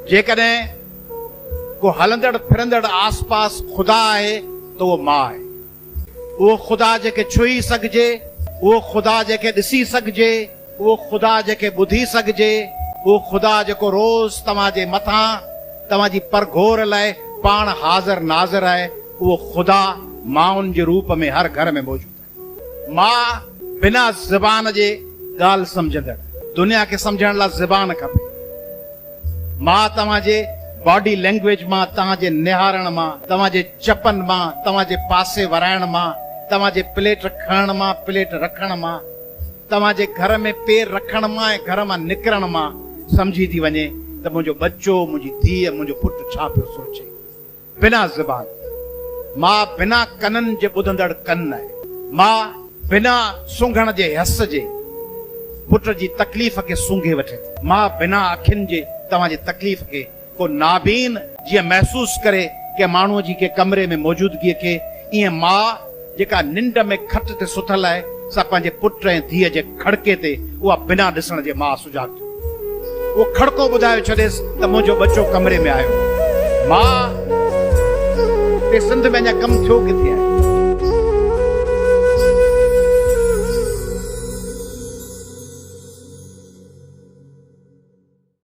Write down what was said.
जेकॾहिं को हलंदड़ फिरंदड़ आस पास खुदा है तो वो मां है। वो खुदा जेके छुई सघिजे, वो खुदा जेके ॾिसी सघिजे, वो खुदा जेके ॿुधी सघिजे, वो खुदा जेको रोज़ तव्हांजे मथां तव्हांजी परघोर लाइ पाण हाज़िर नाज़िर आहे, उहो खुदा माउनि जे रूप में हर घर में मौजूद आहे। मां बिना ज़बान जे ॻाल्हि सम्झंदड़, दुनिया खे सम्झण लाइ ज़बान खपे। मां तव्हांजे बॉडी लैंग्वेज मां, तव्हांजे निहारण मां, तव्हांजे चपनि मां, तव्हांजे पासे वराइण मां, तव्हांजे प्लेट खणण मां, प्लेट रखण मां, तव्हांजे घर में पेर रखण मां ऐं घर मां निकिरण मां सम्झी थी वञे त मुंहिंजो बच्चो, मुंहिंजी धीअ, मुंहिंजो पुटु छा पियो सोचे। बिना ज़बान, मां बिना कननि जे ॿुधंदड़ कन आहे। मां बिना सूंघण जे हस जे पुट जी तकलीफ़ खे सूंघे वठे थी। मां बिना अखियुनि जे तव्हांजे तकलीफ़ खे, को नाबीन जीअं महसूस करे के माण्हूअ जी के कमरे में मौजूदगीअ खे, ईअं मां जेका निंड में खट ते सुथल आहे, सा पंहिंजे पुट ऐं धीअ जे खड़के ते उहा बिना ॾिसण जे मां सुजाग थियो। उहो खड़को ॿुधाए छॾेसि त मुंहिंजो बच्चो कमरे में आयो। मां सिंध में अञा कमु थियो किथे आहे?